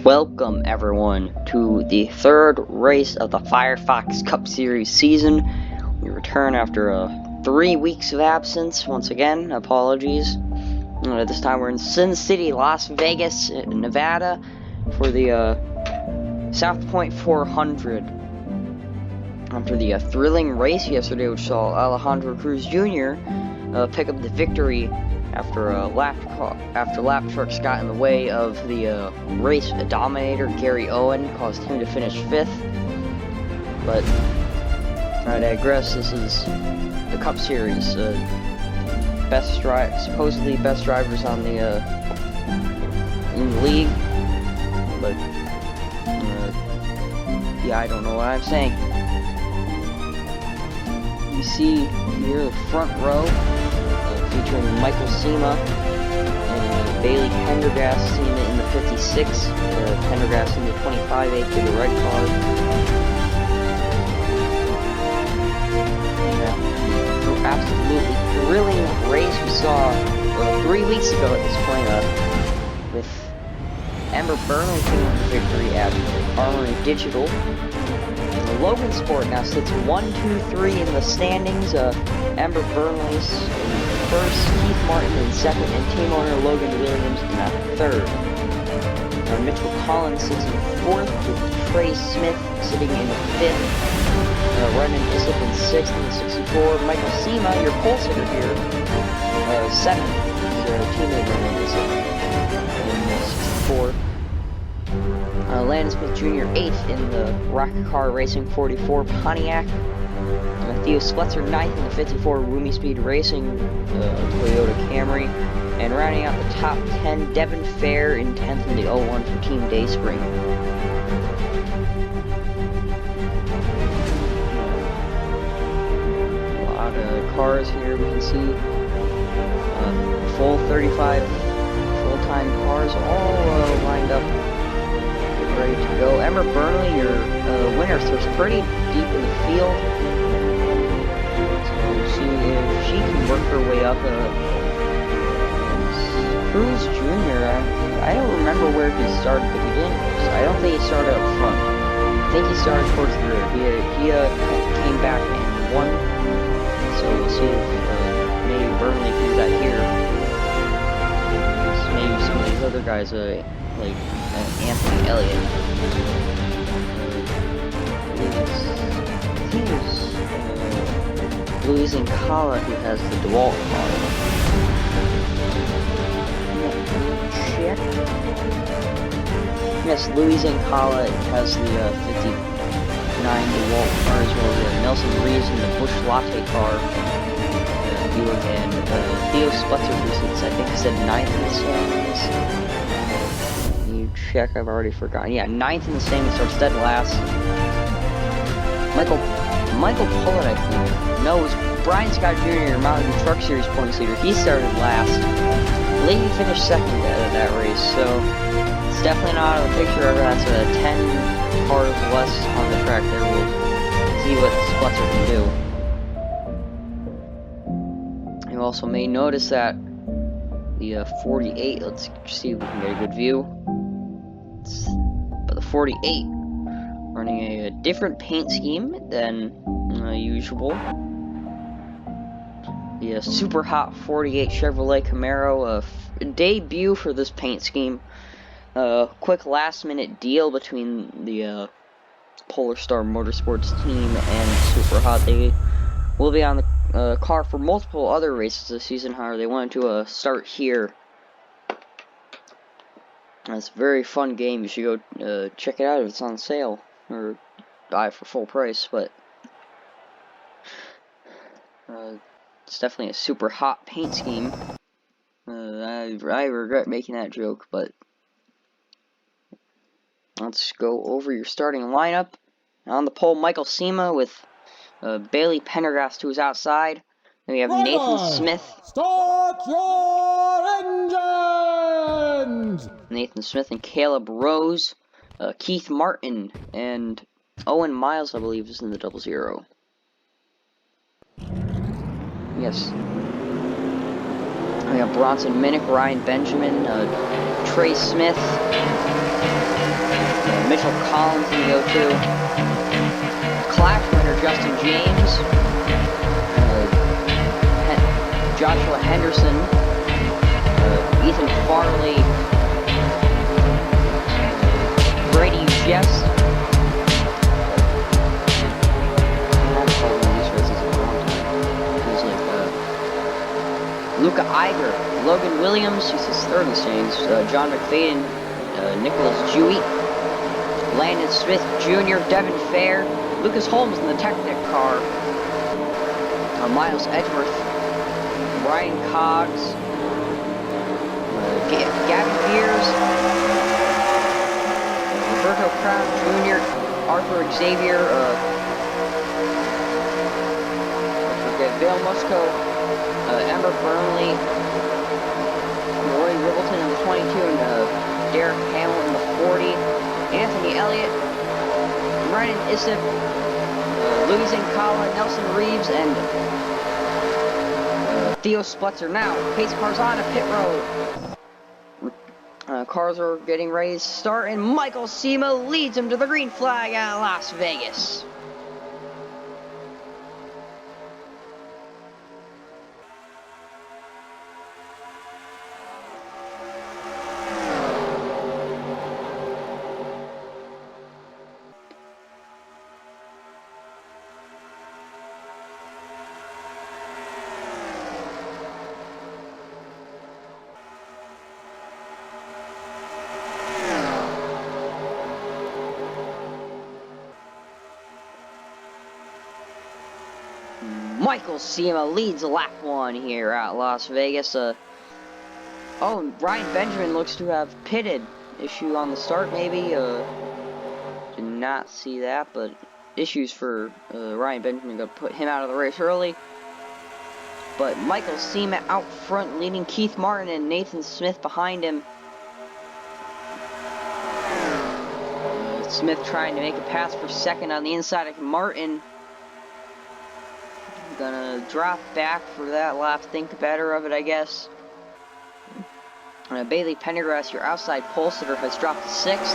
Welcome everyone to the third race of the Firefox Cup Series season. We return after 3 weeks of absence. Once again, apologies. This time we're in Sin City, Las Vegas, Nevada for the South Point 400. After the thrilling race yesterday, which saw Alejandro Cruz Jr. Pick up the victory after lap trucks got in the way of the race dominator Gary Owen, caused him to finish 5th. But I digress. This is the Cup Series. Supposedly best drivers on the in the league, but yeah, I don't know what I'm saying. You see here the front row featuring Michael Sema and Bailey Pendergast in the 56, Pendergast in the 25, to the red car. Yeah, absolutely thrilling race we saw 3 weeks ago at this point, with Ember Burnly taking the victory at Armory Digital. Logan Sport now sits 1, 2, 3 in the standings. Ember Burnley's in first, Keith Martin in second, and team owner Logan Williams in third. Mitchell Collins sits in fourth, with Trey Smith sitting in fifth. Brendan Islip in sixth in the 64. Michael Sema, your pole sitter here, seventh. His teammate Brendan Islip in the 64. Landon Smith Jr. 8th in the Rocket Car Racing 44 Pontiac. Theo Spletzer 9th in the 54 Roomy Speed Racing Toyota Camry. And rounding out the top 10, Devin Fair in 10th in the 01 for Team Dayspring. A lot of cars here we can see. Full 35 full-time cars all lined up, ready to go. Ember Burnley, your winner, so it's pretty deep in the field. So we'll see if she can work her way up. Cruz Jr., I don't remember where he started, but he didn't. I don't think he started up front. I think he started towards the rear. He came back and won. So we'll see if maybe Burnley can do that here. Maybe some of these other guys, like Anthony Elliott. I think it's Louis Incala who has the DeWalt car. Check. Yes, Louis Incala has the 59 DeWalt car, as well as Nelson Reeves in the Busch Latte car. And Theo Spletzer, who sits, I think he said 9th in the standings. Check, I've already forgotten. Yeah, 9th in the standings, starts dead last. Michael Pullen, I think. No, it was Brian Scott Jr., your Mountain Dew Truck Series points leader. He started last. Leahy finished second at that race, so it's definitely not out of the picture. That's 10 cars less on the track there. We'll see what Spletzer can do. You also may notice that the 48, let's see if we can get a good view. But the 48 running a different paint scheme than usual. The super hot 48 Chevrolet Camaro, debut for this paint scheme. Quick last minute deal between the Polar Star Motorsports team and Super Hot. They will be on the car for multiple other races this season. However, they wanted to start here. It's a very fun game. You should go check it out if it's on sale, or buy for full price. But it's definitely a super hot paint scheme. I regret making that joke, but let's go over your starting lineup. On the pole, Michael Sema with Bailey Pendergast, who's outside. Then we have Nathan Smith. Start your engines! Nathan Smith and Caleb Rose. Keith Martin and Owen Miles, I believe, is in the 00. Yes. We have Bronson Minnick, Ryan Benjamin, Trey Smith, Mitchell Collins in the 02. Clash winner Justin James. Joshua Henderson. Ethan Farley. Brady Jess. Luca Iger, Logan Williams, he's his third in Saints, John McFadden, Nicholas Dewey, Landon Smith Jr., Devin Fair, Lucas Holmes in the Technic car, Miles Edgeworth, Ryan Cogs, Gavin Beers, Roberto Crown Jr., Arthur Xavier, Vale Musco, Ember Burnley, Roy Ribbleton in the 22, and Derek Hamill in the 40, Anthony Elliott, Ryan Issip, Louis Nkala, Nelson Reeves, and Theo Splutzer. Now, pace cars on a pit road. Cars are getting ready to start, and Michael Sema leads him to the green flag at Las Vegas. Michael Sema leads lap 1 here at Las Vegas. Oh, Ryan Benjamin looks to have pitted. Issue on the start, maybe. Did not see that, but issues for Ryan Benjamin. Gonna put him out of the race early. But Michael Sema out front, leading Keith Martin and Nathan Smith behind him. Smith trying to make a pass for second on the inside of Martin. Gonna drop back for that lap, think better of it, I guess. Bailey Pendergrass, your outside pole sitter, has dropped to 6th.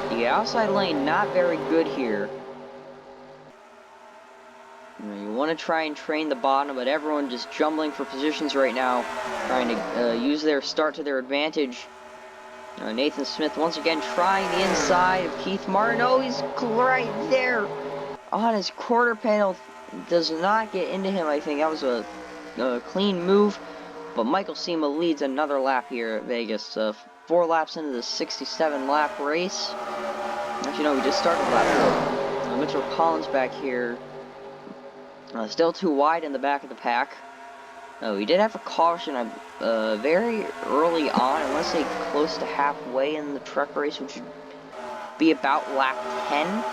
The outside lane not very good here. You want to try and train the bottom, but everyone just jumbling for positions right now, trying to use their start to their advantage. Nathan Smith once again trying the inside of Keith Martin. Oh, he's right there on his quarter panel. Does not get into him, I think. That was a clean move. But Michael Sema leads another lap here at Vegas. 4 laps into the 67-lap race. Actually, no, we just started lap 4. Mitchell Collins back here. Still too wide in the back of the pack. We did have a caution very early on. I want to say close to halfway in the truck race, which would be about lap 10.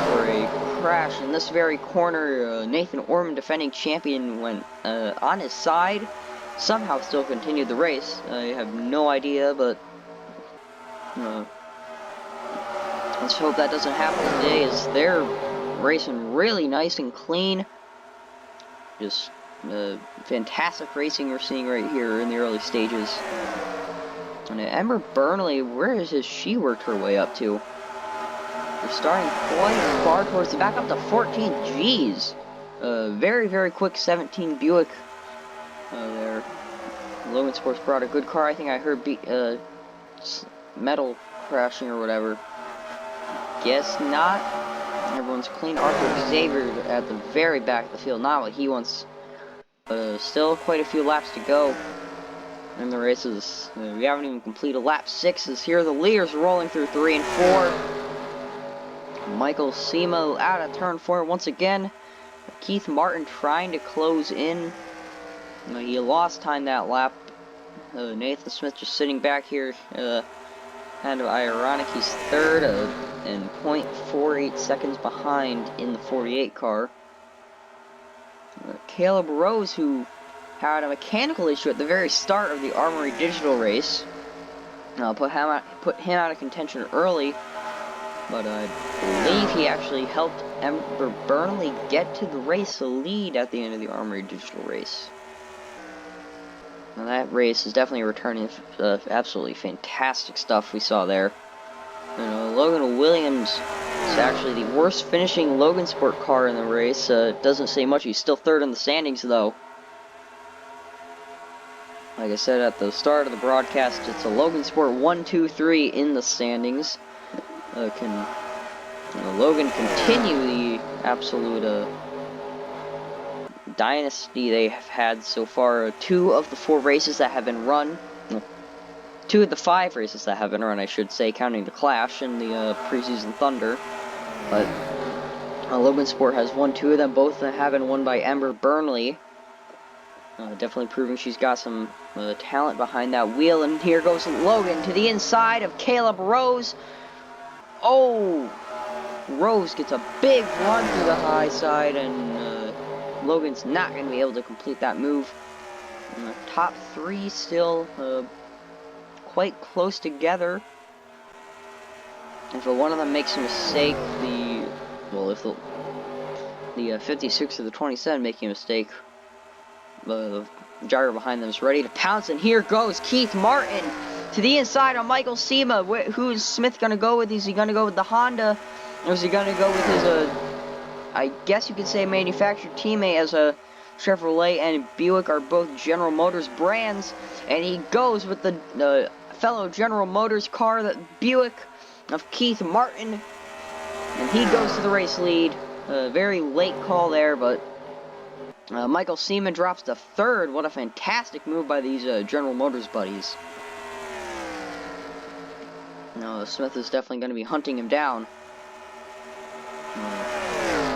For a crash in this very corner. Nathan Orman, defending champion, went on his side. Somehow still continued the race. I have no idea, but let's hope that doesn't happen today, as they're racing really nice and clean. Just fantastic racing we're seeing right here in the early stages. And Ember Burnley, where has she worked her way up to? We're starting quite far towards the back, up to 14. Jeez. Very, very quick 17 Buick there. Logan Sports brought a good car. I think I heard metal crashing or whatever. Guess not. Everyone's clean. Arthur Xavier at the very back of the field. Not what he wants. Still quite a few laps to go in the races. We haven't even completed lap 6. As here the leaders rolling through 3 and 4. Michael Sema out of turn 4 once again. Keith Martin trying to close in. He lost time that lap. Nathan Smith just sitting back here. Kind of ironic. He's third and 0.48 seconds behind in the 48 car. Caleb Rose, who had a mechanical issue at the very start of the Armory Digital race. Put him out of contention early. But I believe he actually helped Ember Burnley get to the race lead at the end of the Armory Digital race. Now that race is definitely returning absolutely fantastic stuff we saw there. Logan Williams is actually the worst finishing Logan Sport car in the race. Doesn't say much. He's still third in the standings, though. Like I said at the start of the broadcast, it's a Logan Sport 1, 2, 3 in the standings. Can Logan continue the absolute dynasty they have had so far? 2 of the 4 races that have been run. 2 of the 5 races that have been run, I should say, counting the Clash and the preseason Thunder. But Logan Sport has won 2 of them. Both have been won by Ember Burnly. Definitely proving she's got some talent behind that wheel. And here goes Logan to the inside of Caleb Rose. Oh! Rose gets a big run through the high side, and Logan's not going to be able to complete that move. And the top 3 still quite close together. If one of them makes a mistake, if the 56 or the 27 making a mistake, the driver behind them is ready to pounce, and here goes Keith Martin to the inside on Michael Sema. Who's Smith going to go with? Is he going to go with the Honda, or is he going to go with his, I guess you could say, manufacturer teammate, as a Chevrolet and Buick are both General Motors brands, and he goes with the fellow General Motors car, that Buick of Keith Martin, and he goes to the race lead. Very late call there, but Michael Sema drops to 3rd. What a fantastic move by these General Motors buddies. Smith is definitely going to be hunting him down.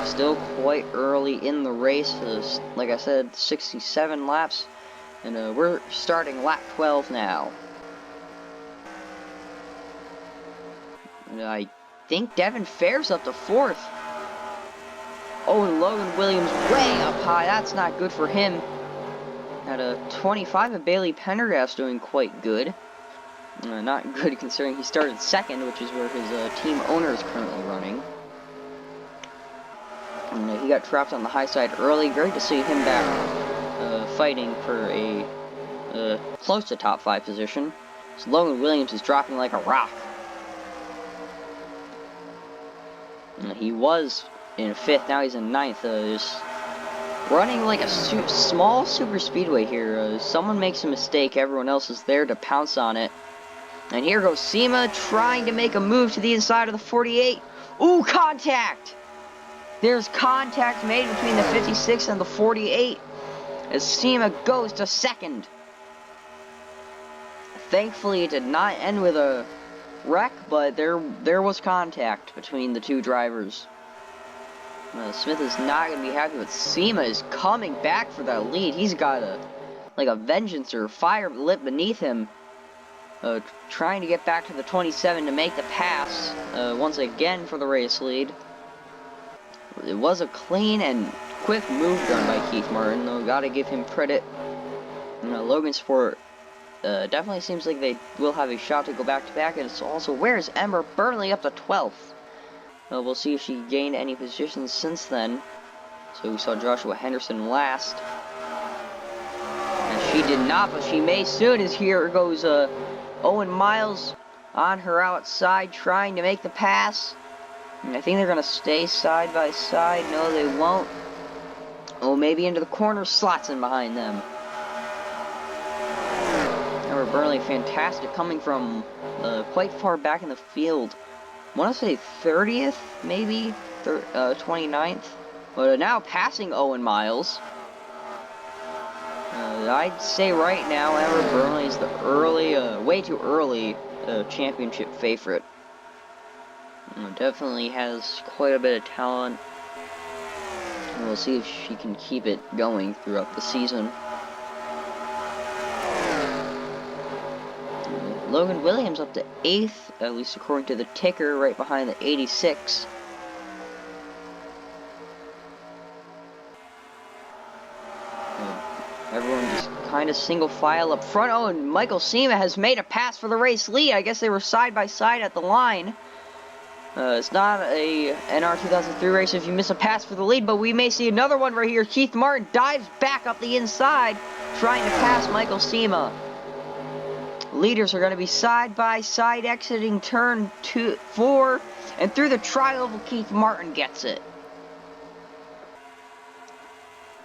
Still quite early in the race. Like I said, 67 laps. And we're starting lap 12 now. And I think Devin Fair's up to 4th. Oh, and Logan Williams way up high. That's not good for him. At a 25, and Bailey Pendergast doing quite good. Not good considering he started 2nd, which is where his team owner is currently running. And he got trapped on the high side early. Great to see him back fighting for a close to top 5 position. So Logan Williams is dropping like a rock. And he was in 5th, now he's in 9th. Just running like a small super speedway here. Someone makes a mistake, everyone else is there to pounce on it. And here goes Sema trying to make a move to the inside of the 48. Ooh, contact! There's contact made between the 56 and the 48 as Sema goes to 2nd. Thankfully, it did not end with a wreck, but there was contact between the 2 drivers. Smith is not going to be happy, but Sema is coming back for that lead. He's got a vengeance or fire lit beneath him. Trying to get back to the 27 to make the pass once again for the race lead. It was a clean and quick move done by Keith Martin, though. Gotta give him credit. Logan Sport definitely seems like they will have a shot to go back-to-back, and it's also, where's Ember Burnly up to 12th? We'll see if she gained any positions since then. So we saw Joshua Henderson last. And she did not, but she may soon, as here goes Owen Miles on her outside trying to make the pass. And I think they're going to stay side by side. No, they won't. Oh, maybe into the corner. Slots in behind them. Ember Burnley, fantastic, coming from quite far back in the field. I want to say 30th, maybe 29th. But now passing Owen Miles. I'd say right now Ember Burnley is the early, way too early championship favorite. Definitely has quite a bit of talent. And we'll see if she can keep it going throughout the season. Logan Williams up to 8th, at least according to the ticker, right behind the 86. Everyone just kind of single file up front. Oh, and Michael Sema has made a pass for the race lead. I guess they were side by side at the line. It's not a NR 2003 race if you miss a pass for the lead, but we may see another one right here. Keith Martin dives back up the inside, trying to pass Michael Sema. Leaders are going to be side by side exiting turn 4, and through the tri-oval, Keith Martin gets it.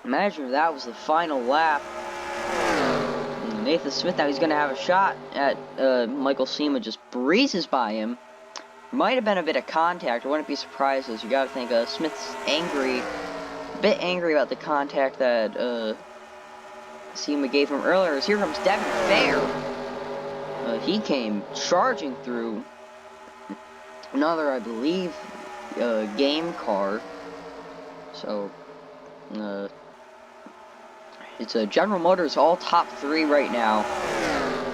Imagine if that was the final lap. Nathan Smith, now he's going to have a shot at Michael Sema, just breezes by him. Might have been a bit of contact. I wouldn't be surprised, as you got to think Smith's angry, a bit angry about the contact that Sema gave him earlier. As here comes Devin Fair. He came charging through another, I believe, game car. So, it's General Motors all top 3 right now.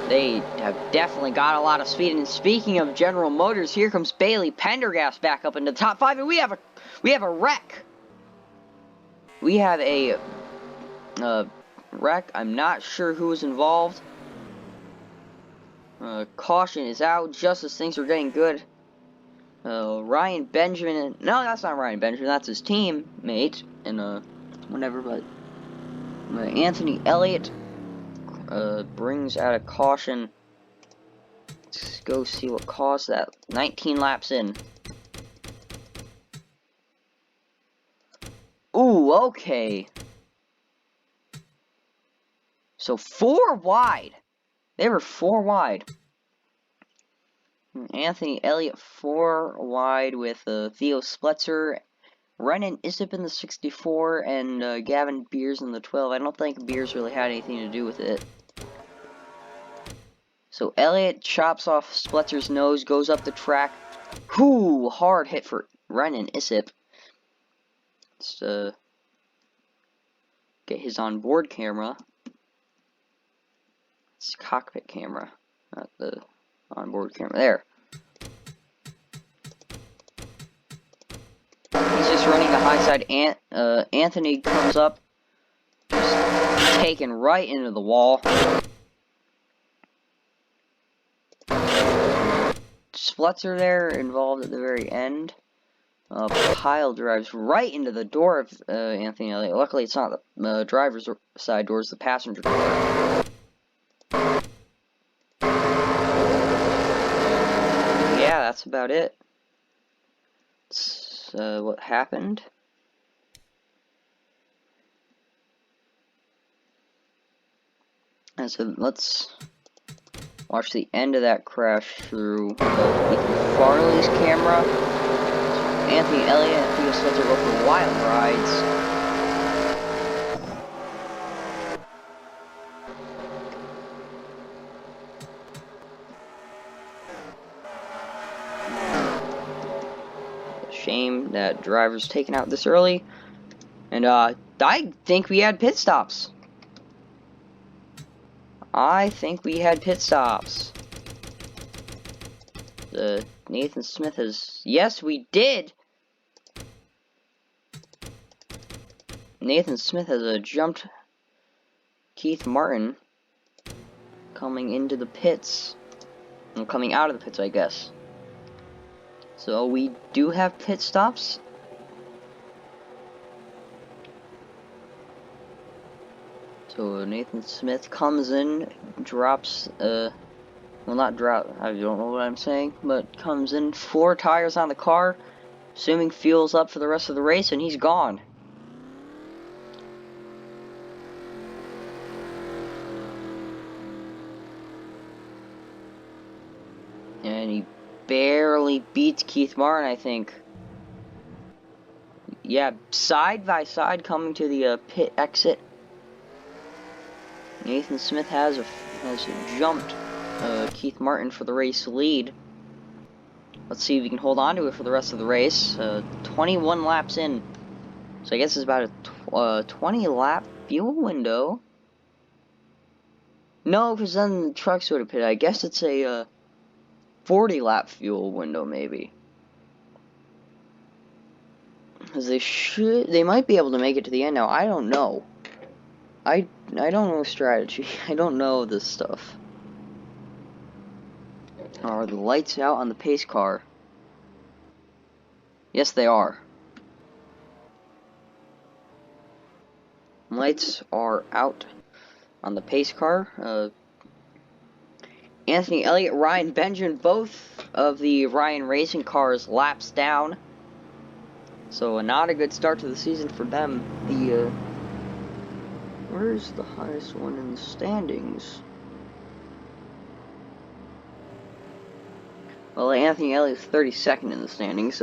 They have definitely got a lot of speed. And speaking of General Motors, here comes Bailey Pendergast back up into the top 5, and we have a wreck. We have a wreck. I'm not sure who was involved. Caution is out just as things are getting good. Ryan Benjamin. No, that's not Ryan Benjamin. That's his teammate. And whatever. But Anthony Elliott brings out a caution. Let's go see what caused that. 19 laps in. Ooh, okay. So 4 wide. They were 4 wide. Anthony Elliott 4 wide with Theo Spletzer, Renan Issip in the 64, and Gavin Beers in the 12. I don't think Beers really had anything to do with it. So Elliott chops off Spletzer's nose, goes up the track. Whoo! Hard hit for Renan Issip. Let's get his onboard camera. It's cockpit camera, not the onboard camera. There. He's just running the high side. Anthony comes up, just taken right into the wall. Splutzer there, involved at the very end. Pile drives right into the door of Anthony Elliott. Luckily, it's not the driver's side door, it's the passenger door. Yeah, that's about it. That's what happened. And so let's watch the end of that crash through Ethan Farley's camera. Anthony Elliott and Theo Spletzer go for wild rides. Shame that driver's taken out this early. And I think we had pit stops. Nathan Smith has... Yes, we did! Nathan Smith has jumped Keith Martin coming into the pits. And coming out of the pits, I guess. So we do have pit stops. So Nathan Smith comes in, drops, well, not drop, I don't know what I'm saying, but comes in, 4 tires on the car, assuming fuel's up for the rest of the race, and he's gone. And he barely beats Keith Martin, I think. Yeah, side by side coming to the pit exit. Nathan Smith has jumped Keith Martin for the race lead. Let's see if he can hold on to it for the rest of the race. 21 laps in. So I guess it's about a 20 lap fuel window. No, because then the trucks would have pitted. I guess it's a 40 lap fuel window maybe. Because they might be able to make it to the end now. I don't know. I don't know strategy. I don't know this stuff. Are the lights out on the pace car? Yes, they are. Lights are out on the pace car. Anthony Elliott, Ryan Benjamin, both of the Ryan Racing cars laps down. So not a good start to the season for them. Where's the highest one in the standings? Well, Anthony Elliott's 32nd in the standings.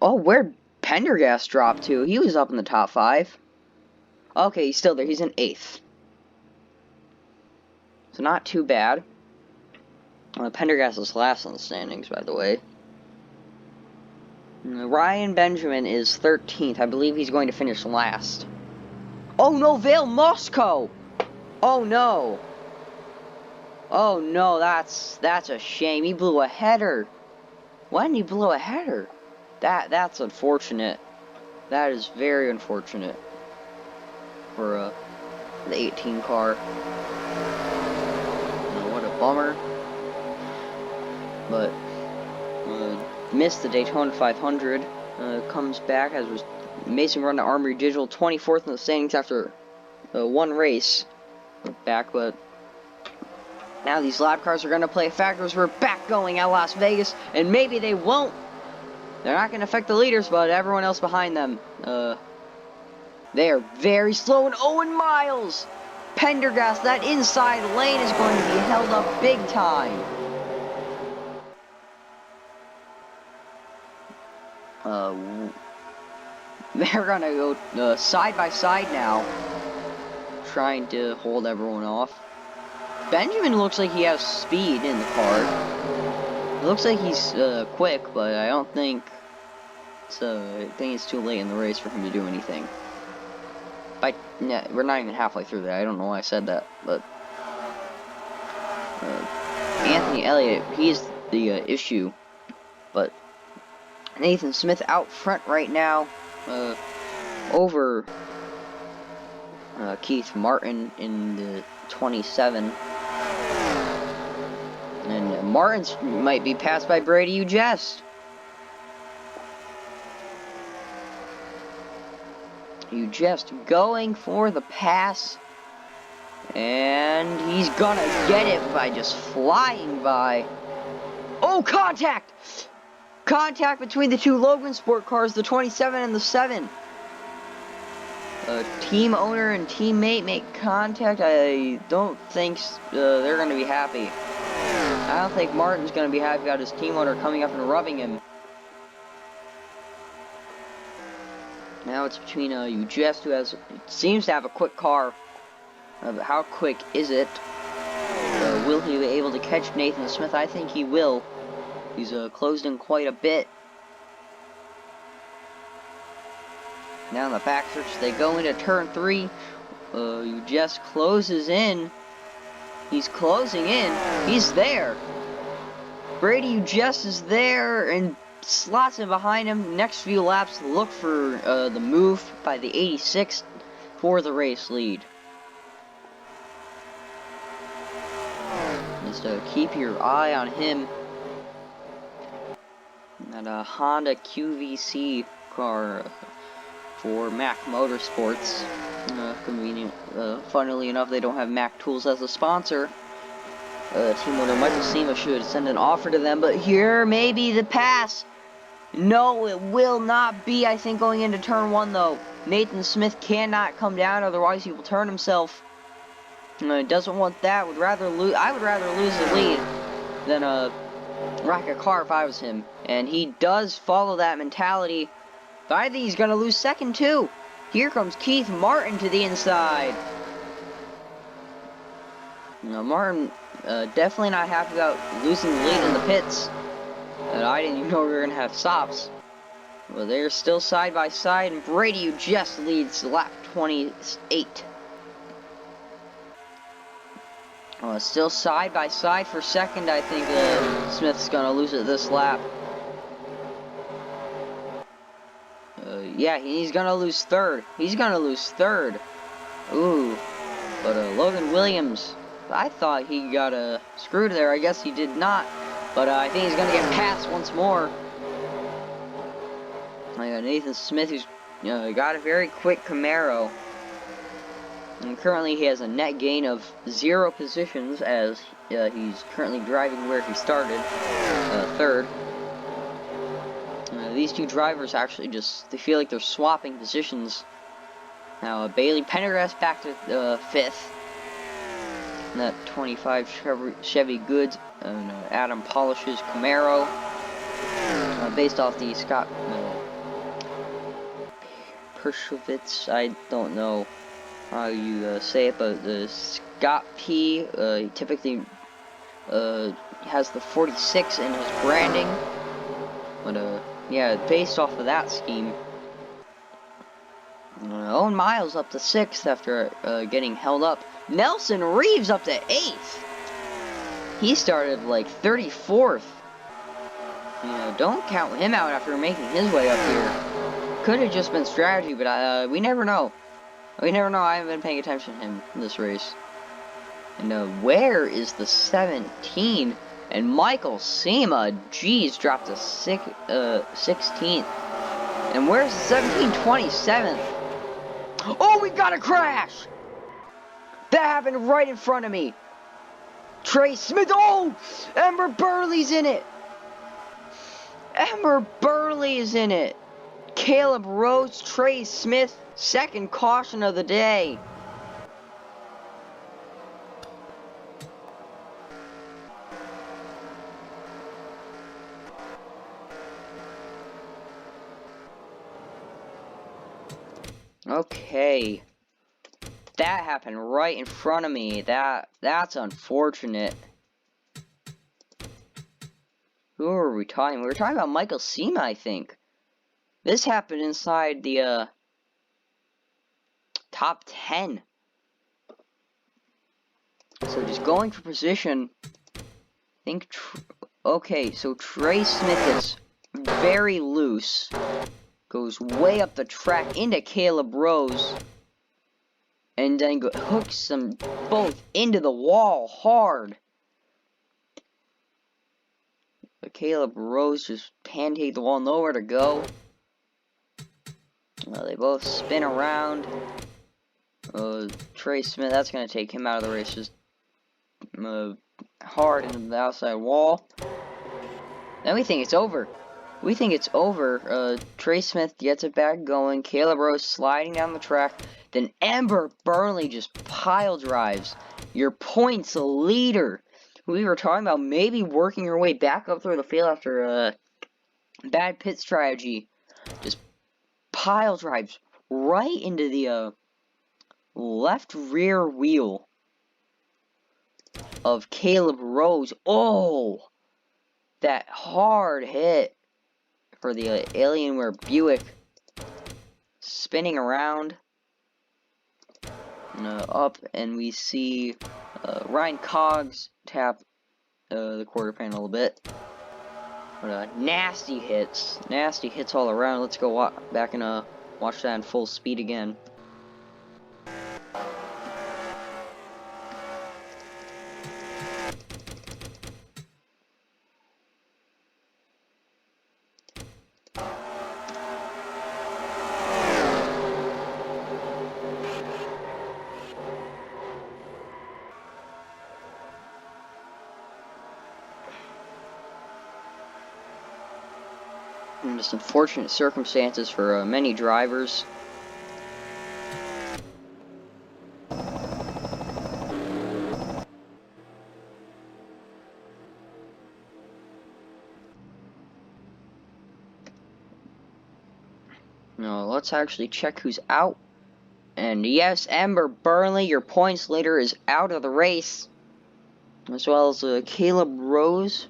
Oh, where'd Pendergast drop to? He was up in the top 5. Okay, he's still there. He's in 8th. So not too bad. Pendergast is last in the standings, by the way. Ryan Benjamin is 13th. I believe he's going to finish last. Oh no, Vale Moscow! Oh no! Oh no, that's a shame. He blew a header. When he blew a header? That's unfortunate. That is very unfortunate for the 18 car. What a bummer. But missed the Daytona 500. Comes back as was Mason run to Armory Digital, 24th in the standings after one race. Back, but now these lap cars are going to play a factor as we're back going at Las Vegas, and maybe they won't. They're not going to affect the leaders, but everyone else behind them, they are very slow. And Owen Miles, Pendergast, that inside lane is going to be held up big time. They're going to go side by side now, trying to hold everyone off. Benjamin looks like he has speed in the car. It looks like he's quick, but I don't think I think it's too late in the race for him to do anything. We're not even halfway through that. I don't know why I said that, but Anthony Elliott, he's the issue. But Nathan Smith out front right now, over Keith Martin in the 27. And Martin's might be passed by Brady Ugest. Ugest going for the pass. And he's gonna get it by just flying by. Oh, contact! Contact between the two Logan Sport cars, the 27 and the 7. Team owner and teammate make contact. I don't think they're going to be happy. I don't think Martin's going to be happy about his team owner coming up and rubbing him. Now it's between Ugest, who seems to have a quick car. But how quick is it? Will he be able to catch Nathan Smith? I think he will. He's closed in quite a bit. Now in the backstretch, they go into turn 3. Ugest closes in. He's closing in. He's there. Brady Ugest is there and slots in behind him. Next few laps, look for the move by the 86 for the race lead. Just keep your eye on him. That Honda QVC car for Mac Motorsports. Convenient. Funnily enough, they don't have Mac Tools as a sponsor. Team owner Michael Sema should send an offer to them, but here may be the pass. No, it will not be. I think going into turn 1 though, Nathan Smith cannot come down, otherwise he will turn himself. Doesn't want that. I would rather lose the lead than wreck a car if I was him. And he does follow that mentality. But I think he's going to lose second too. Here comes Keith Martin to the inside. Now Martin definitely not happy about losing the lead in the pits. And I didn't even know we were going to have stops. Well, they're still side by side, and Brady Ugest leads lap 28. Still side by side for second. I think Smith's going to lose it this lap. Yeah, he's going to lose third. He's going to lose third. Ooh. But Logan Williams, I thought he got screwed there. I guess he did not. But I think he's going to get passed once more. I got Nathan Smith, who's got a very quick Camaro. And currently he has a net gain of 0 positions as he's currently driving where he started, third. These two drivers actually they feel like they're swapping positions. Now Bailey Pendergast back to 5th. And that 25 Chevy Goods, and Adam Polish's Camaro. Based off the Scott Pershowitz, I don't know how you say it, but the Scott P, he typically has the 46 in his branding. But yeah, based off of that scheme. Owen Miles up to 6th after getting held up. Nelson Reeves up to 8th. He started like 34th. You know, don't count him out after making his way up here. Could have just been strategy, but we never know. We never know. I haven't been paying attention to him in this race. And where is the 17? And Michael Sema, geez, dropped to 16th. And where's the 17? 27th. Oh, we got a crash! That happened right in front of me. Trey Smith. Oh, Ember Burnley's in it. Ember Burnley is in it. Caleb Rose, Trey Smith, second caution of the day. Okay. That happened right in front of me. That's unfortunate. Who were we talking? We were talking about Michael Sema, I think. This happened inside the top 10. So just going for position. Okay, so Trey Smith is very loose. Goes way up the track into Caleb Rose. And then hooks them both into the wall hard. But Caleb Rose just pancaked the wall, nowhere to go. They both spin around. Trey Smith, that's going to take him out of the race. Just hard into the outside wall. Then we think it's over. We think it's over. Trey Smith gets it back going. Caleb Rose sliding down the track. Then Ember Burnley just pile drives. Your points leader. We were talking about maybe working her way back up through the field after a bad pit strategy. Just pile drives right into the left rear wheel of Caleb Rose. Oh, that hard hit for the Alienware Buick. Spinning around. Up, and we see Ryan Cogs tap the quarter panel a bit. But nasty hits all around. Let's go back and watch that in full speed again. Just unfortunate circumstances for many drivers. Now let's actually check who's out. And yes, Ember Burnley, your points leader, is out of the race. As well as Caleb Rose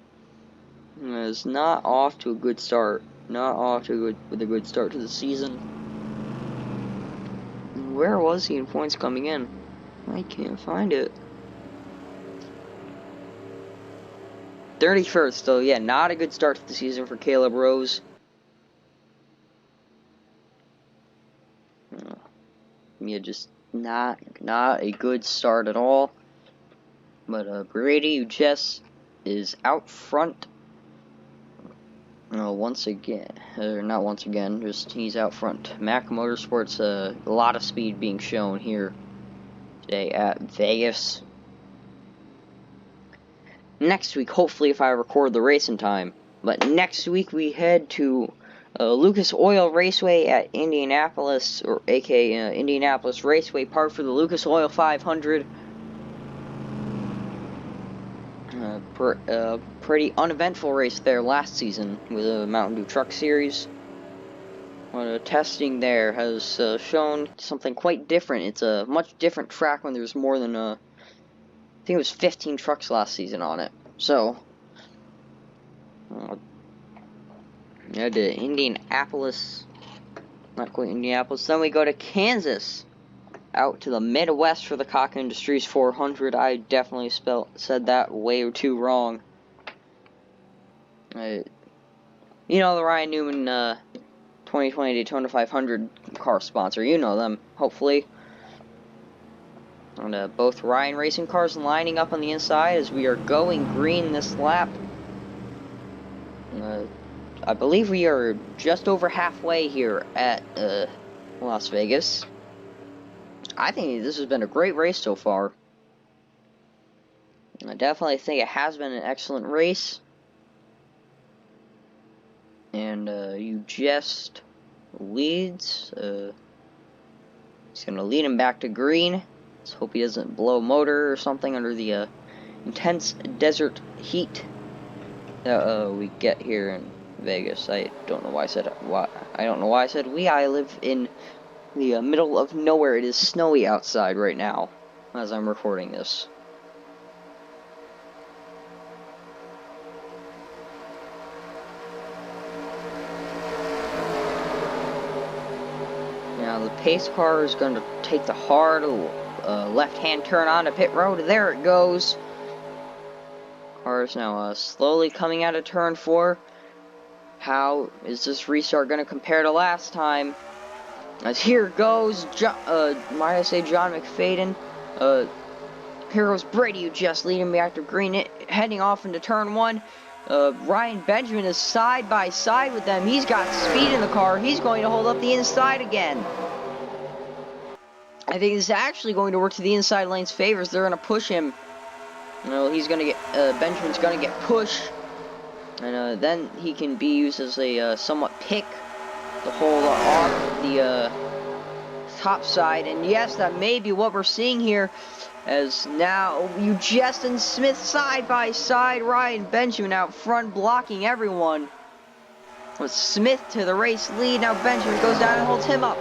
is not off to a good start. Not off to with a good start to the season. Where was he in points coming in? I can't find it. 31st, so yeah, not a good start to the season for Caleb Rose. Yeah, just not a good start at all. But Brady Jess is out front. Once again, or not once again, just he's out front. Mac Motorsports, a lot of speed being shown here. today at Vegas. Next week, hopefully, if I record the race in time. But next week we head to Lucas Oil Raceway at Indianapolis, or aka Indianapolis Raceway Park for the Lucas Oil 500. Pretty uneventful race there last season with the Mountain Dew Truck Series. Testing there has shown something quite different. It's a much different track when there's more than I think it was 15 trucks last season on it. So, yeah, to Indianapolis, not quite Indianapolis. Then we go to Kansas, out to the Midwest for the Cock Industries 400. I definitely said that way too wrong. You know the Ryan Newman 2020 Daytona 500 car sponsor. You know them, hopefully. And both Ryan Racing cars lining up on the inside as we are going green this lap. I believe we are just over halfway here at Las Vegas. I think this has been a great race so far. I definitely think it has been an excellent race. And you just leads. He's going to lead him back to green. Let's hope he doesn't blow motor or something under the intense desert heat that we get here in Vegas. I don't know why I said we. I live in the middle of nowhere. It is snowy outside right now as I'm recording this. Now the pace car is going to take the hard left-hand turn onto pit road. There it goes. Car is now slowly coming out of turn 4. How is this restart going to compare to last time? As here goes, might I say, John McFadden. Here goes Brady, who just leading me after green, heading off into turn 1. Ryan Benjamin is side by side with them. He's got speed in the car. He's going to hold up the inside again. I think this is actually going to work to the inside lane's favors. They're going to push him. You know, he's going to get, Benjamin's going to get pushed. And then he can be used as a somewhat pick to hold off the top side. And yes, that may be what we're seeing here. As now, Justin Smith side by side, Ryan Benjamin out front blocking everyone. With Smith to the race lead, now Benjamin goes down and holds him up.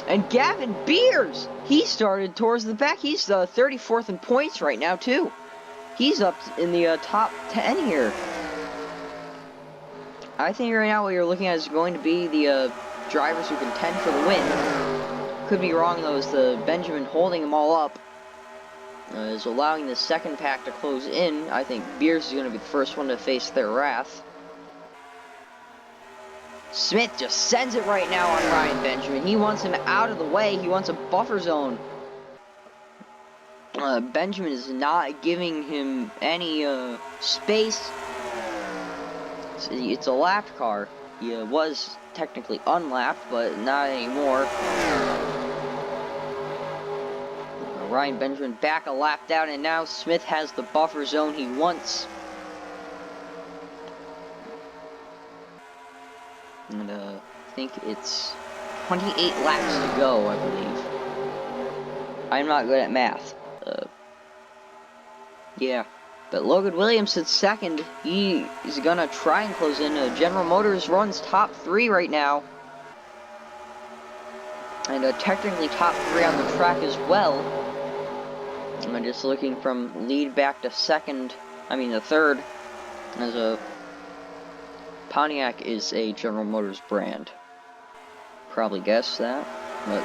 And Gavin Beers, he started towards the back. He's 34th in points right now too. He's up in the top 10 here. I think right now what you're looking at is going to be the drivers who contend for the win. Could be wrong though, as the Benjamin holding them all up is allowing the second pack to close in. I think Beers is going to be the first one to face their wrath. Smith just sends it right now on Ryan Benjamin. He wants him out of the way. He wants a buffer zone. Benjamin is not giving him any space. It's a lapped car. He was technically unlapped, but not anymore. Ryan Benjamin back a lap down, and now Smith has the buffer zone he wants. And I think it's 28 laps to go, I believe. I'm not good at math. Yeah. But Logan Williams at second. He is gonna try and close in. General Motors runs top 3 right now. And technically top 3 on the track as well. I'm just looking from lead back to the third. As a Pontiac is a General Motors brand. Probably guessed that. But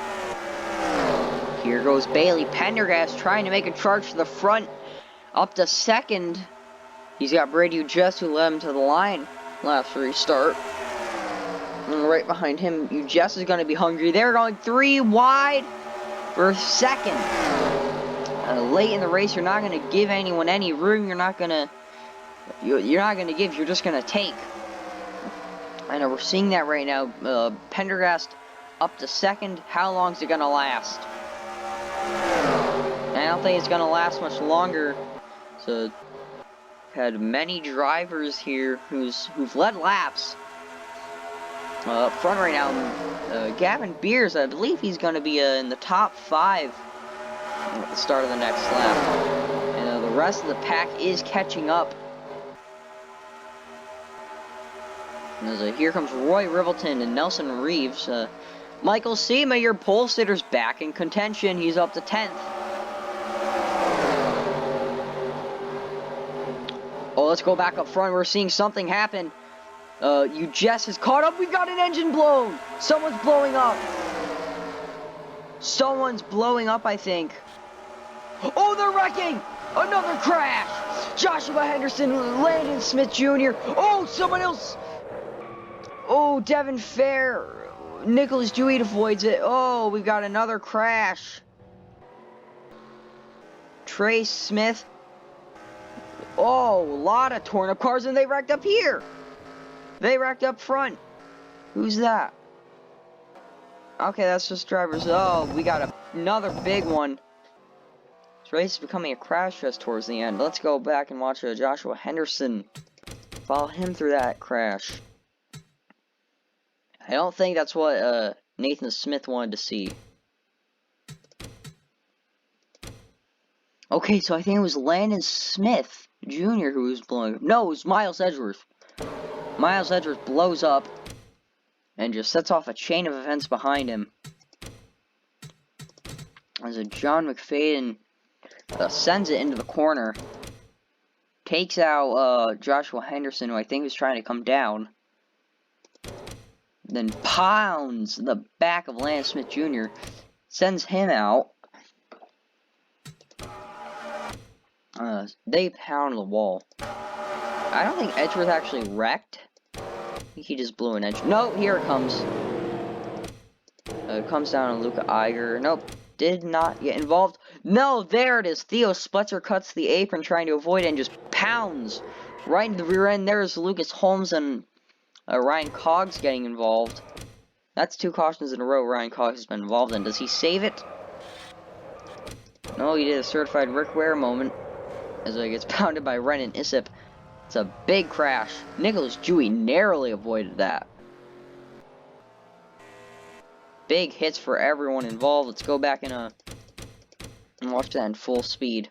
here goes Bailey Pendergast trying to make a charge to the front. Up to second. He's got Brady Ujess, who led him to the line last restart. And right behind him, Ujess is going to be hungry. They're going 3 wide for second. Late in the race, you're not going to give anyone any room. You're not going to give. You're just going to take. I know we're seeing that right now. Pendergast up to second. How long is it going to last? I don't think it's gonna last much longer. So, had many drivers here who've led laps. Up front right now, Gavin Beers, I believe he's gonna be in the top 5 at the start of the next lap. And the rest of the pack is catching up. And here comes Roy Rivelton and Nelson Reeves. Michael Sema, your pole sitter's back in contention. He's up to 10th. Oh, let's go back up front. We're seeing something happen. Jess has caught up. We've got an engine blown. Someone's blowing up. Someone's blowing up, I think. Oh, they're wrecking. Another crash. Joshua Henderson, Landon Smith Jr. Oh, someone else. Oh, Devin Fair. Nicholas Dewitt avoids it. Oh, we've got another crash. Trey Smith. Oh, a lot of torn up cars, and they wrecked up here. They wrecked up front. Who's that? Okay, that's just drivers. Oh, we got another big one. This race is becoming a crash fest towards the end. Let's go back and watch Joshua Henderson. Follow him through that crash. I don't think that's what Nathan Smith wanted to see. Okay, so I think it was Landon Smith Jr. who was blowing up. No, it was Miles Edgeworth. Miles Edgeworth blows up and just sets off a chain of events behind him. As John McFadden sends it into the corner. Takes out Joshua Henderson, who I think was trying to come down. Then pounds the back of Landon Smith Jr. Sends him out. They pound the wall. I don't think Edgeworth actually wrecked. I think he just blew an edge. No, here it comes. It comes down on Luca Iger. Nope, did not get involved. No, there it is. Theo Spletzer cuts the apron trying to avoid it and just pounds right into the rear end. There's Lucas Holmes and Ryan Coggs getting involved. That's 2 cautions in a row Ryan Coggs has been involved in. Does he save it? No, he did a certified Rick Ware moment as he gets pounded by Renan Issip. It's a big crash. Nicholas Dewitt narrowly avoided that. Big hits for everyone involved. Let's go back and watch that in full speed.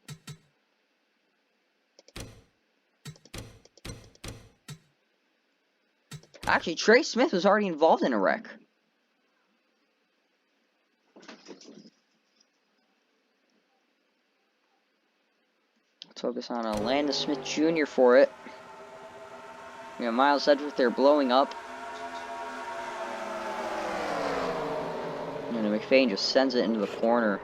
Actually, Trey Smith was already involved in a wreck. Let's focus on Landon Smith Jr. for it. We got Miles Edgeworth there blowing up. And McFadden just sends it into the corner.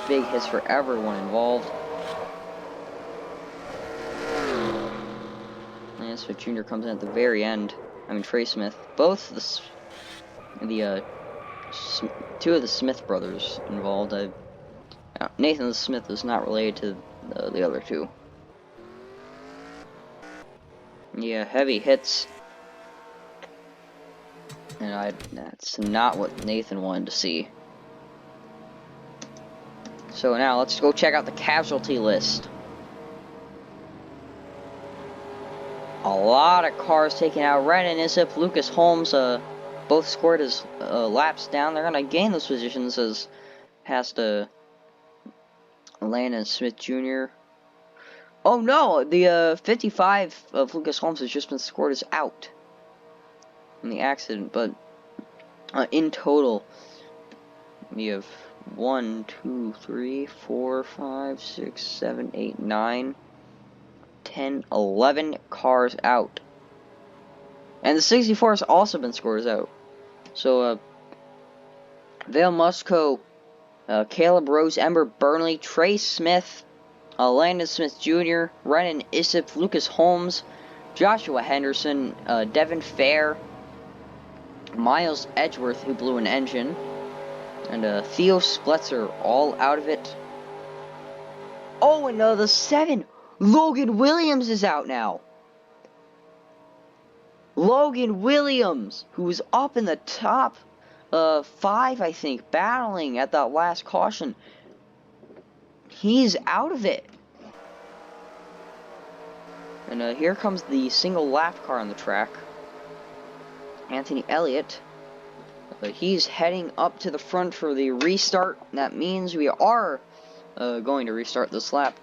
Big hits for everyone involved. Landon Smith Jr. comes in at the very end. I mean, Trey Smith. Both two of the Smith brothers involved. Nathan Smith is not related to the other two. Yeah, heavy hits. And that's not what Nathan wanted to see. So now let's go check out the casualty list. A lot of cars taken out. Renan Issip, Lucas Holmes, both scored his laps down. They're gonna gain those positions as has to Landon Smith Jr. Oh no, the 55 of Lucas Holmes has just been scored as out in the accident, but in total we have 1, 2, 3, 4, 5, 6, 7, 8, 9, 10, 11 cars out. And the 64 has also been scored as out. So Vale Musco, Caleb Rose, Ember Burnley, Trey Smith, Landon Smith Jr., Renan Issip, Lucas Holmes, Joshua Henderson, Devin Fair, Miles Edgeworth, who blew an engine, and Theo Spletzer, all out of it. Oh, and the 7, Logan Williams is out now. Logan Williams, who was up in the top 5, I think, battling at that last caution. He's out of it. And here comes the single lap car on the track. Anthony Elliott. He's heading up to the front for the restart. That means we are going to restart this lap.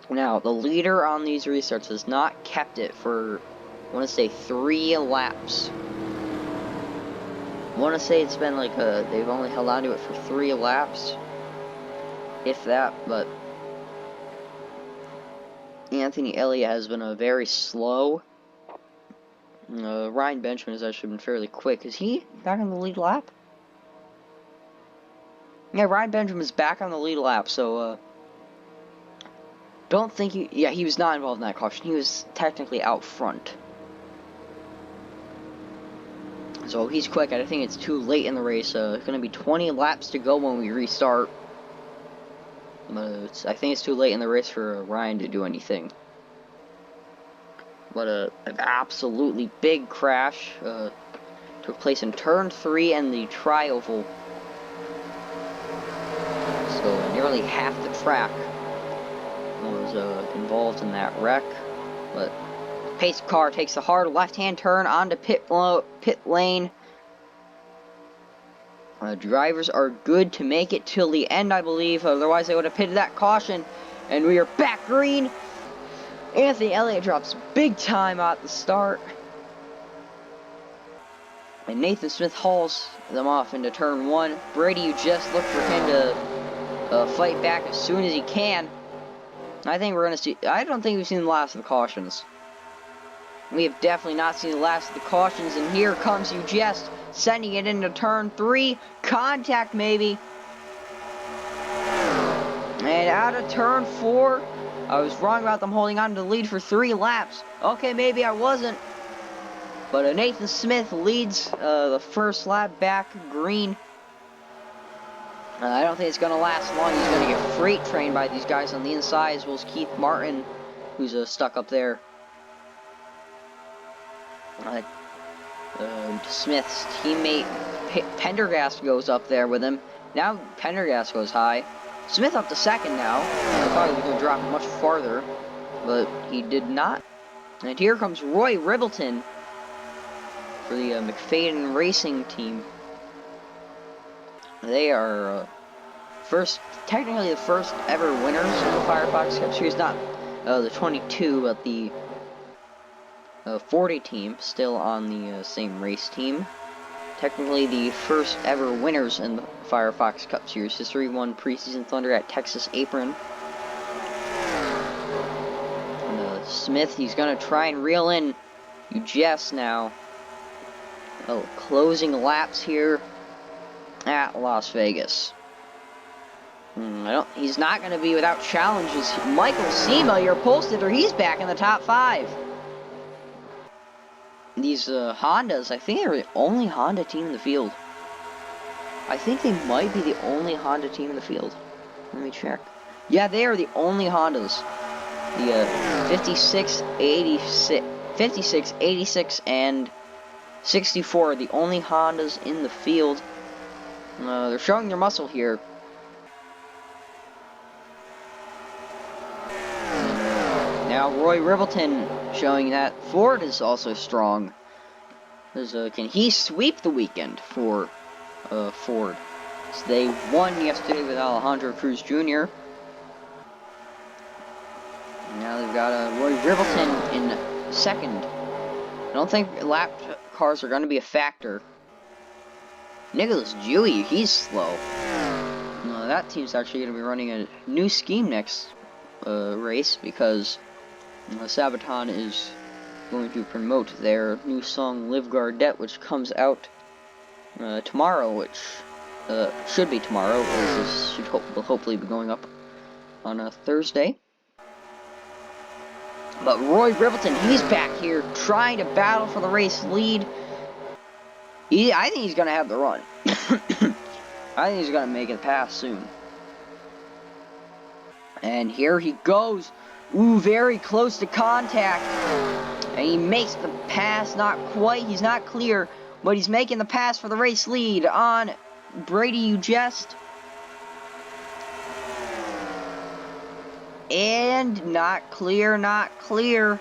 Now, the leader on these restarts has not kept it for, I want to say, 3 laps. I want to say it's been like they've only held on to it for 3 laps, if that. But Anthony Elliott has been very slow. Ryan Benjamin has actually been fairly quick. Is he back on the lead lap? Yeah, Ryan Benjamin's back on the lead lap, so don't think he... Yeah, he was not involved in that caution. He was technically out front. So he's quick. I think it's too late in the race. It's going to be 20 laps to go when we restart. I think it's too late in the race for Ryan to do anything. But an absolutely big crash took place in turn 3 and the tri-oval. So nearly half the track was involved in that wreck. But pace car takes the hard left-hand turn onto pit lane. Drivers are good to make it till the end, I believe. Otherwise, they would have pitted that caution. And we are back green. Anthony Elliott drops big time at the start. And Nathan Smith hauls them off into turn 1. Brady, you just look for him to fight back as soon as he can. I think we're going to see... I don't think we've seen the last of the cautions. We have definitely not seen the last of the cautions. And here comes Ujest, sending it into turn 3. Contact, maybe. And out of turn 4. I was wrong about them holding on to the lead for 3 laps. Okay, maybe I wasn't. But Nathan Smith leads the first lap back green. I don't think it's going to last long. He's going to get freight trained by these guys on the inside, as well as Keith Martin, who's stuck up there. Smith's teammate Pendergast goes up there with him. Now Pendergast goes high. Smith up to second now. I thought he was going to drop much farther, but he did not. And here comes Roy Ribbleton for the McFadden Racing team. They are technically the first ever winners of the Firefox Cup Series. Not the 22, but the 40 team, still on the same race team. Technically the first ever winners in the Firefox Cup Series history. Won preseason thunder at Texas Apron. And, Smith, he's going to try and reel in Ujest now. Closing laps here at Las Vegas. He's not going to be without challenges. Michael Sema, your pole sitter, he's back in the top 5. These Hondas, I think they're the only Honda team in the field. I think they might be the only Honda team in the field. Let me check. Yeah, they are the only Hondas. The 56, 86, and 64 are the only Hondas in the field. They're showing their muscle here. Now Roy Ribbleton showing that Ford is also strong. Can he sweep the weekend for Ford? So they won yesterday with Alejandro Cruz Jr. Now they've got Roy Ribbleton in second. I don't think lap cars are going to be a factor. Nicholas Dewey, he's slow. That team's actually going to be running a new scheme next race, because Sabaton is going to promote their new song Live Gardette, which comes out tomorrow, which should be tomorrow, as this should will hopefully be going up on a Thursday. But Roy Ribbleton, he's back here trying to battle for the race lead. I think he's going to have the run. I think he's going to make it past soon. And here he goes. Ooh, very close to contact. And he makes the pass, not quite. He's not clear. but he's making the pass for the race lead on Brady You Jest. And not clear, not clear.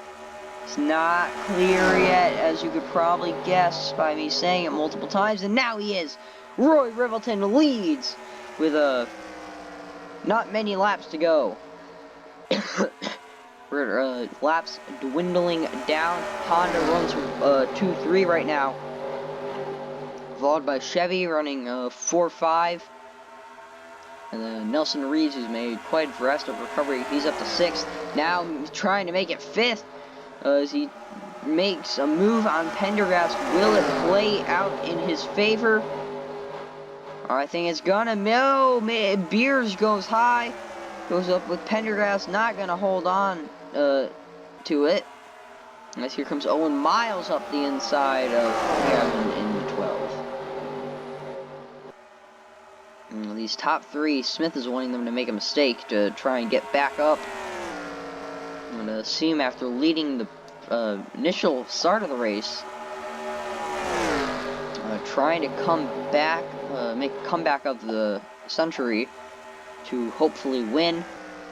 It's not clear yet, as you could probably guess by me saying it multiple times, and now he is. Roy Rivelton leads with not many laps to go. Laps dwindling down. Honda runs 2-3 right now, followed by Chevy running 4-5. And then Nelson Reeves, who's made quite a drastic recovery, he's up to 6th. Now he's trying to make it 5th as he makes a move on Pendergast. Will it play out in his favor? I think it's gonna. No, Beers goes high, goes up with Pendergast, not gonna hold on to it. As here comes Owen Miles up the inside of Gavin in the 12. And these top 3, Smith is wanting them to make a mistake to try and get back up. I'm gonna see him after leading the initial start of the race, trying to come back, make a comeback of the century to hopefully win.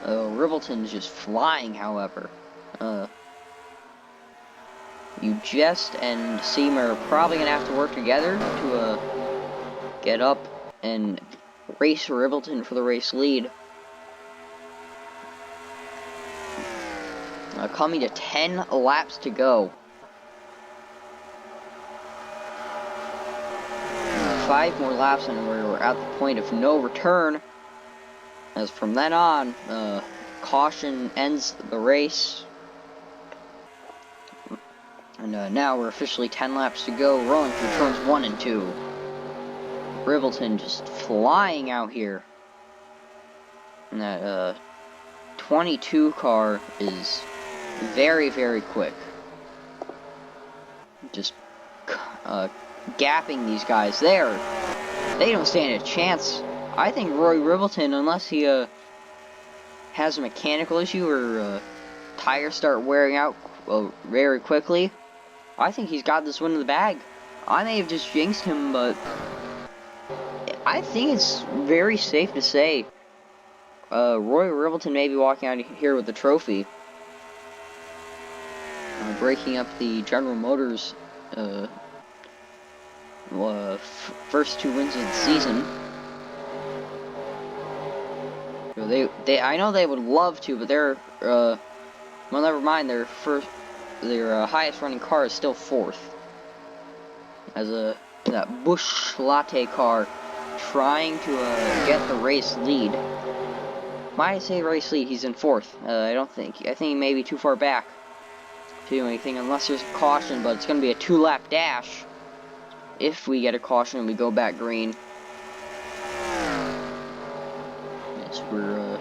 Rivelton's just flying, however. You Jest and Seamer are probably gonna have to work together to get up and race Rivelton for the race lead. Coming to 10 laps to go. 5 more laps and we're at the point of no return. As from then on, caution ends the race. And now we're officially 10 laps to go, rolling through turns 1 and 2. Rivelton just flying out here. And that 22 car is very, very quick. Just gapping these guys there. They don't stand a chance. I think Roy Rivelton, unless he has a mechanical issue or tires start wearing out very quickly, I think he's got this one in the bag. I may have just jinxed him, but I think it's very safe to say Roy Rivelton may be walking out of here with the trophy. Breaking up the General Motors first 2 wins of the season. I know they would love to, but they're well, never mind. Their highest running car is still 4th, as that Busch Latte car trying to get the race lead. Might I say race lead? He's in 4th. I think he may be too far back to do anything unless there's a caution, but it's going to be a 2-lap dash if we get a caution and we go back green. Yes, we're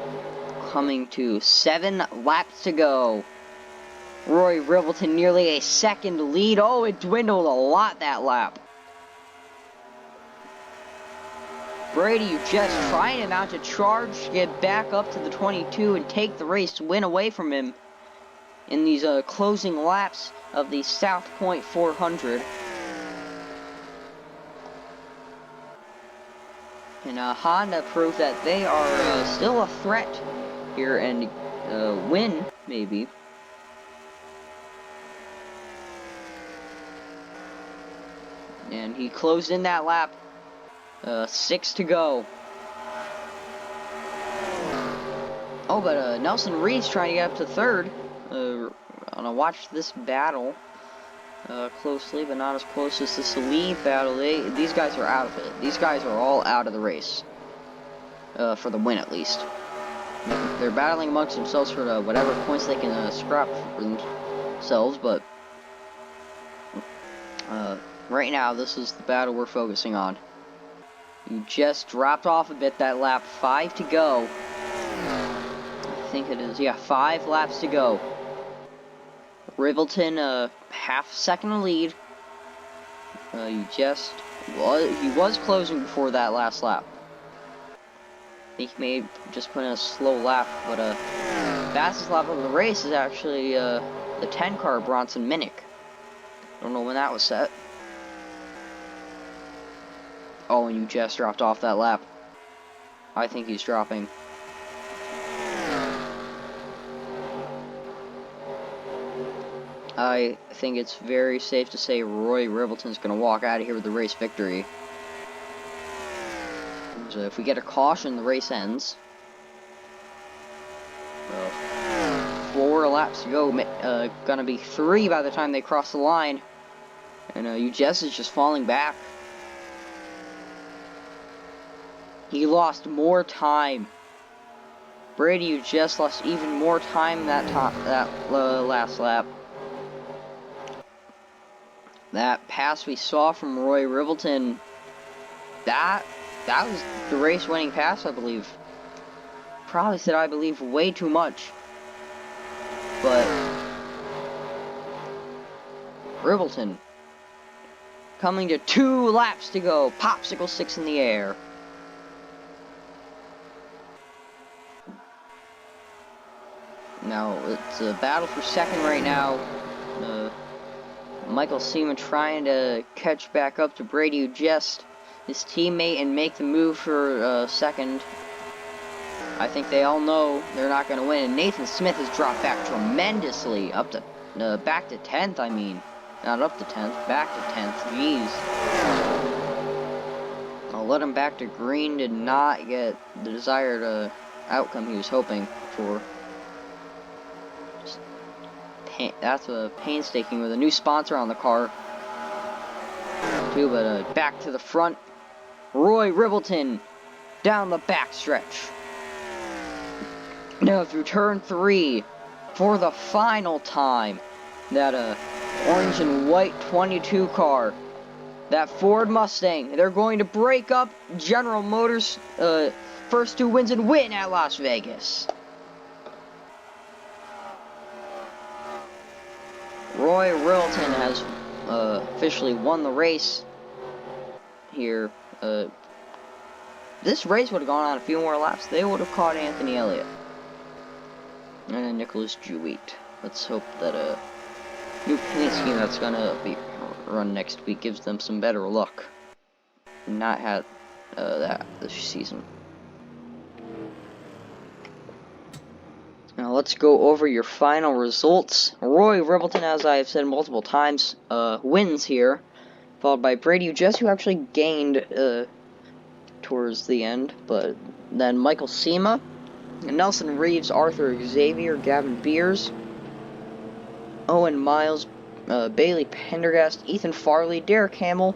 coming to 7 laps to go. Roy Rivelton nearly a 2nd lead. Oh, it dwindled a lot that lap. Brady You Jest trying to mount a charge to get back up to the 22 and take the race win away from him in these closing laps of the South Point 400. And Honda proved that they are still a threat here and win, maybe. And he closed in that lap. 6 to go. Oh, but Nelson Reed's trying to get up to 3rd. I'm gonna watch this battle closely, but not as close as this lead battle. These guys are out of it. These guys are all out of the race. For the win, at least. They're battling amongst themselves for whatever points they can scrap for themselves, but right now, this is the battle we're focusing on. You just dropped off a bit that lap. 5 to go. I think it is. Yeah, 5 laps to go. Rivelton, half second lead. He was closing before that last lap. I think he may have just put in a slow lap, but fastest lap of the race is actually the 10 car Bronson Minnick. Don't know when that was set. Oh, and you just dropped off that lap. I think he's dropping. I think it's very safe to say Roy Ribbleton's going to walk out of here with the race victory. So if we get a caution, the race ends. 4 laps to go. Gonna be 3 by the time they cross the line. And Ujess is just falling back. He lost more time. Brady Ujess lost even more time that last lap. That pass we saw from Roy Ribbleton, that was the race-winning pass, I believe. Probably said I believe way too much. But Ribbleton coming to 2 laps to go. Popsicle sticks in the air. Now it's a battle for second right now. Michael Seaman trying to catch back up to Brady Ujess, his teammate, and make the move for second. I think they all know they're not going to win. And Nathan Smith has dropped back tremendously, up to back to 10th. I mean, not up to 10th, back to 10th. Jeez. I'll let him back to green. Did not get the desired outcome he was hoping for. That's a painstaking with a new sponsor on the car too, but back to the front. Roy Ribbleton down the backstretch. Now through turn 3 for the final time. That orange and white 22 car, that Ford Mustang, they're going to break up General Motors' first 2 wins and win at Las Vegas. Roy Ribbleton has officially won the race here. This race would have gone on a few more laps. They would have caught Anthony Elliott and Nicholas Jewett. Let's hope that a new paint scheme that's gonna be run next week gives them some better luck. Not had that this season. Now let's go over your final results. Roy Ribbleton, as I have said multiple times, wins here, followed by Brady Ujess, who actually gained towards the end, but then Michael Sema, Nelson Reeves, Arthur Xavier, Gavin Beers, Owen Miles, Bailey Pendergast, Ethan Farley, Derek Hamill,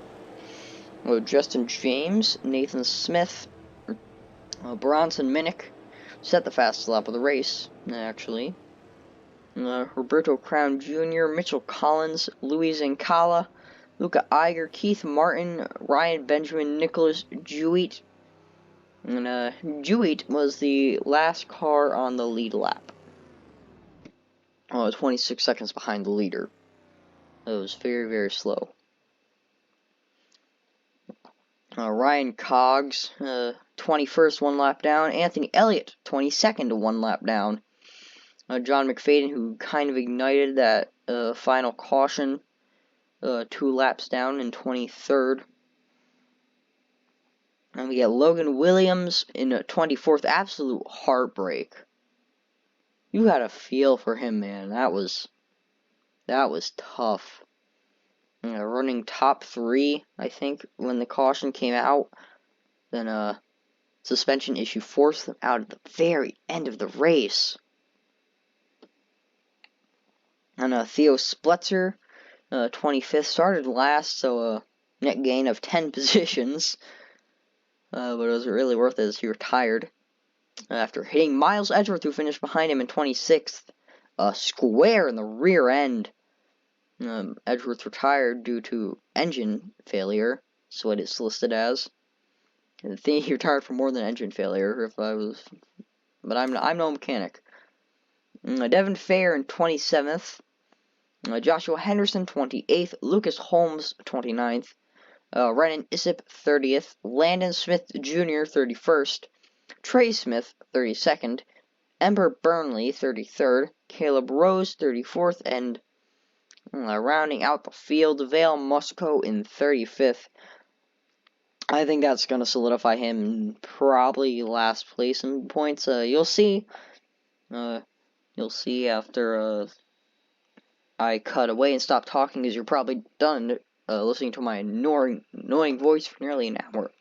Justin James, Nathan Smith, Bronson Minnick set the fastest lap of the race, actually. Roberto Crown Jr., Mitchell Collins, Louis Zancala, Luca Iger, Keith Martin, Ryan Benjamin, Nicholas Jewett. And Jewett was the last car on the lead lap. 26 seconds behind the leader. It was very, very slow. Ryan Cogs, 21st, 1 lap down. Anthony Elliott, 22nd, 1 lap down. John McFadden, who kind of ignited that final caution, 2 laps down in 23rd. And we get Logan Williams in 24th. Absolute heartbreak. You got a feel for him, man. That was tough. Running top 3, I think, when the caution came out. Then suspension issue forced them out at the very end of the race. And Theo Splitzer, 25th, started last, so a net gain of 10 positions. But it was really worth it as he retired. After hitting Miles Edgeworth, who finished behind him in 26th. Square in the rear end. Edgeworth retired due to engine failure, so it is listed as. I think he retired for more than engine failure, but I'm no mechanic. Devin Fair in 27th. Joshua Henderson 28th. Lucas Holmes 29th. Renan Issip 30th. Landon Smith Jr. 31st. Trey Smith 32nd. Ember Burnley 33rd. Caleb Rose 34th, and rounding out the field, Vale Musco in 35th. I think that's going to solidify him probably last place in points. You'll see. You'll see after I cut away and stop talking, because you're probably done listening to my annoying voice for nearly an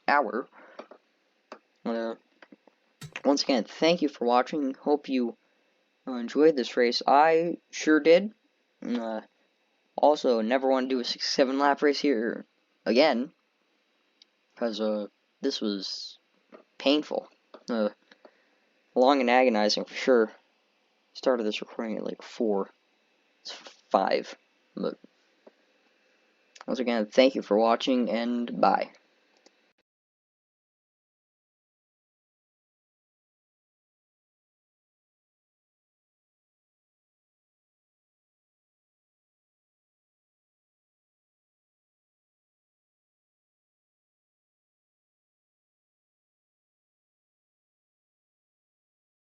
hour. Once again, thank you for watching. Hope you enjoyed this race. I sure did. Also, never want to do a 6-7 lap race here again, because this was painful. Long and agonizing for sure. Started this recording at like 4. It's 5. But once again, thank you for watching, and bye.